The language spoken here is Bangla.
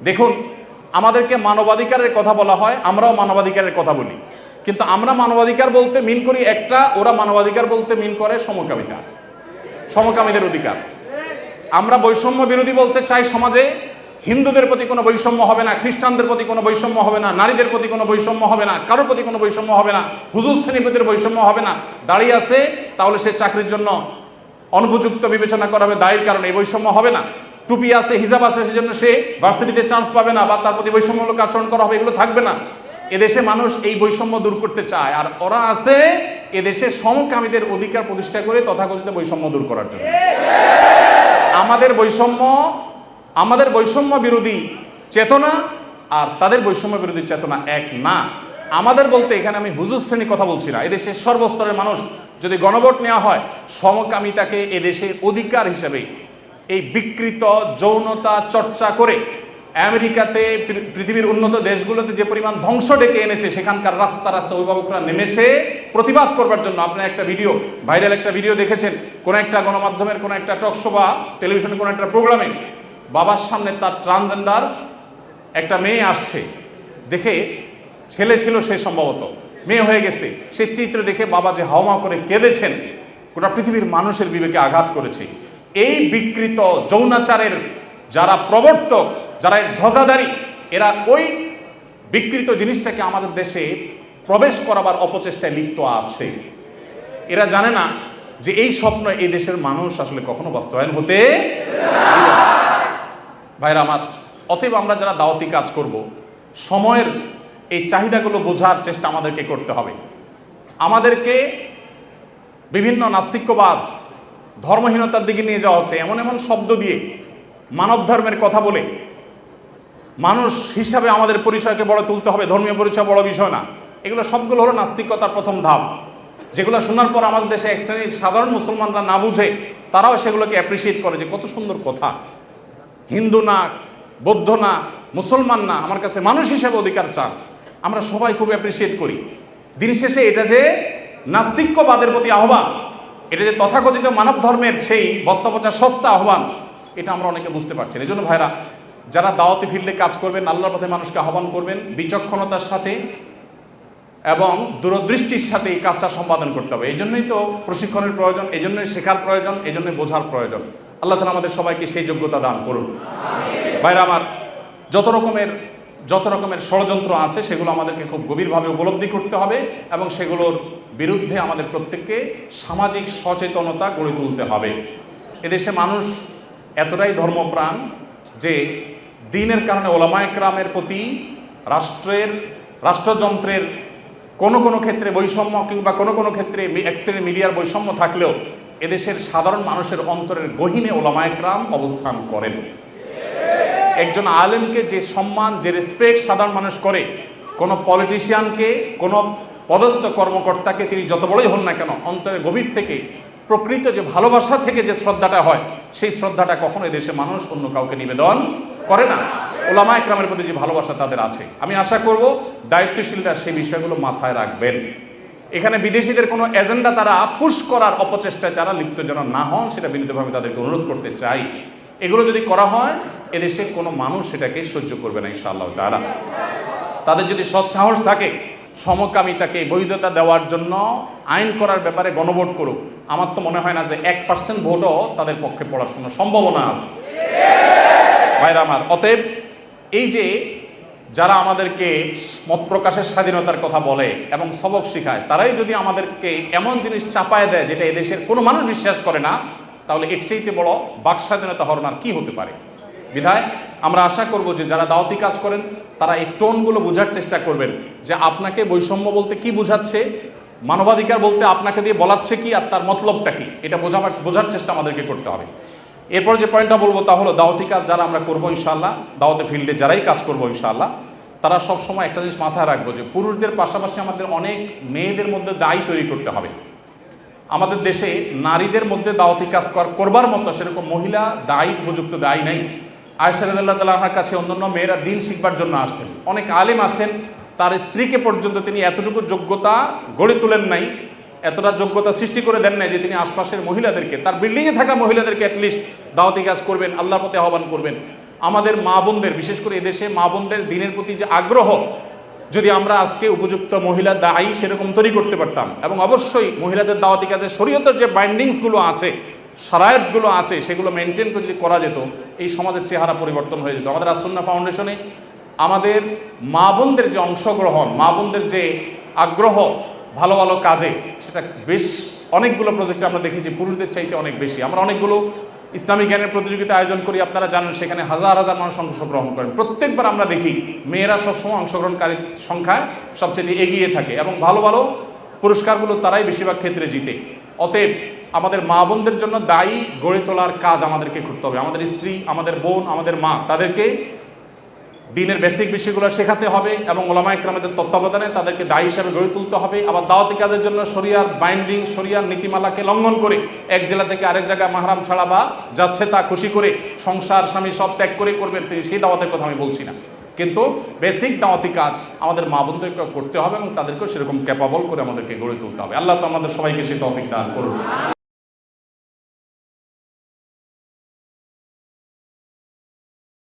দেখুন, আমাদেরকে মানবাধিকারের কথা বলা হয়, আমরাও মানবাধিকারের কথা বলি, কিন্তু আমরা মানবাধিকার বলতে মিন করি একটা, ওরা মানবাধিকার বলতে মিন করে সমকামিতা, সমকামীদের অধিকার। আমরা বৈষম্য বিরোধী বলতে চাই সমাজে হিন্দুদের প্রতি কোনো বৈষম্য হবে না, খ্রিস্টানদের প্রতি কোনো বৈষম্য হবে না, নারীদের প্রতি কোনো বৈষম্য হবে না, কারোর প্রতি কোনো বৈষম্য হবে না, হুজুর শ্রেণীপতির বৈষম্য হবে না। দাঁড়িয়ে আছে তাহলে সে চাকরির জন্য অনুপযুক্ত বিবেচনা করা হবে, দায়ের কারণে এই বৈষম্য হবে না। টুপি আছে, হিজাব আছে, সেজন্য সে ভার্সিটিতে চান্স পাবে না বা তার প্রতি বৈষম্যমূলক আচরণ করা হবে, এগুলো থাকবে না। এদেশে মানুষ এই বৈষম্য দূর করতে চায়, আর ওরা আছে এদেশে সমকামীদের অধিকার প্রতিষ্ঠা করে তথাকথিত বৈষম্য দূর করার জন্য। আমাদের বৈষম্য বিরোধী চেতনা আর তাদের বৈষম্য বিরোধী চেতনা এক না। আমাদের বলতে এখানে আমি হুজুর শ্রেণী কথা বলছি না, এদেশের সর্বস্তরের মানুষ যদি গণভোট নেওয়া হয়, সমকামিতাকে এদেশের অধিকার হিসেবে এই বিকৃত যৌনতা চর্চা করে আমেরিকাতে, পৃথিবীর উন্নত দেশগুলোতে যে পরিমাণ ধ্বংস ডেকে এনেছে, সেখানকার রাস্তা রাস্তা অভিভাবকরা নেমেছে প্রতিবাদ করবার জন্য। আপনার একটা ভিডিও, ভাইরাল একটা ভিডিও দেখেছেন, কোন একটা গণমাধ্যমের কোন একটা টকশো বা টেলিভিশনে কোন একটা প্রোগ্রামে বাবার সামনে তার ট্রান্সজেন্ডার একটা মেয়ে আসছে, দেখে ছেলে ছিল সে, সম্ভবত মেয়ে হয়ে গেছে, সে চিত্র দেখে বাবা যে হাওমা করে কেঁদেছেন, গোটা পৃথিবীর মানুষের বিবেকে আঘাত করেছে। এই বিকৃত যৌনাচারের যারা প্রবর্তক, যারা ধ্বজাধারী, এরা ওই বিকৃত জিনিসটাকে আমাদের দেশে প্রবেশ করাবার অপচেষ্টায় লিপ্ত আছে। এরা জানে না যে এই স্বপ্ন এই দেশের মানুষ আসলে কখনো বাস্তবায়ন হতে ভাইরা আমার। অতএব আমরা যারা দাওয়াতি কাজ করব, সময়ের এই চাহিদাগুলো বোঝার চেষ্টা আমাদেরকে করতে হবে। আমাদেরকে বিভিন্ন নাস্তিক্যবাদ, ধর্মহীনতার দিকে নিয়ে যাওয়া হচ্ছে, এমন এমন শব্দ দিয়ে, মানব ধর্মের কথা বলে মানুষ হিসাবে আমাদের পরিচয়কে বড় তুলতে হবে, ধর্মীয় পরিচয় বড় বিষয় না। এগুলো সবগুলো হলো নাস্তিকতার প্রথম ধাপ, যেগুলো শোনার পর আমাদের দেশে এক শ্রেণীর সাধারণ মুসলমানরা না বুঝে তারাও সেগুলোকে অ্যাপ্রিসিয়েট করে যে কত সুন্দর কথা, হিন্দু না, বৌদ্ধ না, মুসলমান না, আমার কাছে মানুষ হিসেবে অধিকার চান। আমরা সবাই খুব অ্যাপ্রিসিয়েট করি। দিন শেষে এটা যে নাস্তিক্যবাদের প্রতি আহ্বান, এটা যে তথাকথিত মানব ধর্মের সেই বস্তাপচা সস্তা আহ্বান, এটা আমরা অনেকে বুঝতে পারছি না। এই জন্য ভাইরা, যারা দাওয়াতি ফিল্ডে কাজ করবেন, আল্লাহর পথে মানুষকে আহ্বান করবেন, বিচক্ষণতার সাথে এবং দূরদৃষ্টির সাথে এই কাজটা সম্পাদন করতে হবে। এই জন্যই তো প্রশিক্ষণের প্রয়োজন, এই জন্যই শেখার প্রয়োজন, এই জন্যই বোঝার প্রয়োজন। আল্লাহ তাআলা আমাদের সবাইকে সেই যোগ্যতা দান করুন। ভাইরা আমার, যত রকমের ষড়যন্ত্র আছে সেগুলো আমাদেরকে খুব গভীরভাবে উপলব্ধি করতে হবে এবং সেগুলোর বিরুদ্ধে আমাদের প্রত্যেককে সামাজিক সচেতনতা গড়ে তুলতে হবে। এদেশে মানুষ এতটাই ধর্মপ্রাণ যে দ্বীনের কারণে ওলামায়ে কেরামের প্রতি রাষ্ট্রযন্ত্রের কোনো ক্ষেত্রে বৈষম্য কিংবা কোনো ক্ষেত্রে এক শ্রেণীর মিডিয়ার বৈষম্য থাকলেও এদেশের সাধারণ মানুষের অন্তরের গহীনে ওলামায়ে কেরাম অবস্থান করেন। একজন আলেমকে যে সম্মান, যে রেসপেক্ট সাধারণ মানুষ করে, কোনো পলিটিশিয়ানকে, কোনো পদস্থ কর্মকর্তাকে তিনি যত বড়ই হন না কেন, অন্তরের গভীর থেকে প্রকৃত যে ভালোবাসা থেকে যে শ্রদ্ধাটা হয়, সেই শ্রদ্ধাটা কখনো এদেশে মানুষ অন্য কাউকে নিবেদন করে না। ওলামায়ে কেরামের প্রতি যে ভালোবাসা তাদের আছে, আমি আশা করব দায়িত্বশীলরা সেই বিষয়গুলো মাথায় রাখবেন। এখানে বিদেশিদের কোনো এজেন্ডা তারা পুশ করার অপচেষ্টায় যারা লিপ্ত যেন না হন, সেটা বিনীতভাবে তাদেরকে অনুরোধ করতে চাই। এগুলো যদি করা হয়, এদেশে কোনো মানুষ সেটাকে সহ্য করবে না ইনশাআল্লাহ তাআলা। তাদের যদি সৎসাহস থাকে, সমকামিতাকে বৈধতা দেওয়ার জন্য আইন করার ব্যাপারে গণভোট করুক। আমার তো মনে হয় না যে 1% ভোটও তাদের পক্ষে পড়ার জন্য সম্ভাবনা আছে। ভাইরা আমার, অতএব এই যে যারা আমাদেরকে মত প্রকাশের স্বাধীনতার কথা বলে এবং সবক শিখায়, তারাই যদি আমাদেরকে এমন জিনিস চাপায় দেয় যেটা এদেশের কোনো মানুষ বিশ্বাস করে না, তাহলে এর চাইতে বড় বাক স্বাধীনতা হরণ আর কি হতে পারে। বিধায় আমরা আশা করব যে যারা দাওয়াতি কাজ করেন তারা এই টোনগুলো বোঝার চেষ্টা করবেন যে আপনাকে বৈষম্য বলতে কি বোঝাচ্ছে, মানবাধিকার বলতে আপনাকে দিয়ে বলাচ্ছে কি, আর তার মতলবটা কি, এটা বোঝার চেষ্টা আমাদেরকে করতে হবে। এরপর যে পয়েন্টটা বলবো তা হলো দাওয়াতি কাজ যারা আমরা করবো ইনশাআল্লাহ, দাওয়াতি ফিল্ডে যারাই কাজ করবো ইনশাআল্লাহ, তারা সবসময় একটা জিনিস মাথায় রাখবো যে পুরুষদের পাশাপাশি আমাদের অনেক মেয়েদের মধ্যে দায়ী তৈরি করতে হবে। আমাদের দেশে নারীদের মধ্যে দাওয়াতি কাজ করবার মতো সেরকম মহিলা দায়ী, উপযুক্ত দায়ী নাই। আয়েশা রাদিয়াল্লাহু তাআলা আনহার কাছে অন্যান্য মেয়েরা দিন শিখবার জন্য আসতেন। অনেক আলেম আছেন, তার স্ত্রীকে পর্যন্ত তিনি এতটুকু যোগ্যতা গড়ে তোলেন নাই, এতটা যোগ্যতা সৃষ্টি করে দেন নাই যে তিনি আশপাশের মহিলাদেরকে, তার বিল্ডিংয়ে থাকা মহিলাদেরকে অ্যাটলিস্ট দাওয়াতি কাজ করবেন, আল্লাহর পথে আহ্বান করবেন। আমাদের মা বোনদের, বিশেষ করে এদেশে মা বোনদের দিনের প্রতি যে আগ্রহ, যদি আমরা আজকে উপযুক্ত মহিলা দায়ী সেরকম তৈরি করতে পারতাম, এবং অবশ্যই মহিলাদের দাওয়াতি কাজে শরীয়তের যে বাইন্ডিংসগুলো আছে, শারায়াতগুলো আছে, সেগুলো মেনটেন করে যদি করা যেত, এই সমাজের চেহারা পরিবর্তন হয়ে যেত। আমাদের আসুন্নাহ ফাউন্ডেশনে আমাদের মা বোনদের যে অংশগ্রহণ, মা বোনদের যে আগ্রহ ভালো ভালো কাজে, সেটা বেশ অনেকগুলো প্রজেক্টে আমরা দেখি যে পুরুষদের চাইতে অনেক বেশি। আমরা অনেকগুলো ইসলামী জ্ঞানের প্রতিযোগিতা আয়োজন করি, আপনারা জানেন, সেখানে হাজার হাজার মানুষ অংশগ্রহণ করেন। প্রত্যেকবার আমরা দেখি মেয়েরা সবসময় অংশগ্রহণকারীর সংখ্যায় সবচেয়ে এগিয়ে থাকে, এবং ভালো ভালো পুরস্কারগুলো তারাই বেশিরভাগ ক্ষেত্রে জিতে। অতএব আমাদের মা বোনদের জন্য দায়ী গড়ে তোলার কাজ আমাদেরকে করতে হবে। আমাদের স্ত্রী, আমাদের বোন, আমাদের মা, তাদেরকে দিনের বেসিক বিষয়গুলো শেখাতে হবে, এবং ওলামা ইকরামদের তত্ত্বাবধানে তাদেরকে দায়ী হিসাবে গড়ে তুলতে হবে। আবার দাওয়াতি কাজের জন্য শরিয়ার বাইন্ডিং, শরিয়ার নীতিমালাকে লঙ্ঘন করে এক জেলা থেকে আরেক জায়গায় মাহরাম ছাড়া বা যাচ্ছে তা খুশি করে সংসার স্বামী সব ত্যাগ করে করবেন, সেই দাওয়াতের কথা আমি বলছি না, কিন্তু বেসিক দাওয়াতি কাজ আমাদের মা বোনদেরকে করতে হবে, এবং তাদেরকেও সেরকম ক্যাপাবল করে আমাদেরকে গড়ে তুলতে হবে। আল্লাহ তো আমাদের সবাইকে সেই তৌফিক দান করুন।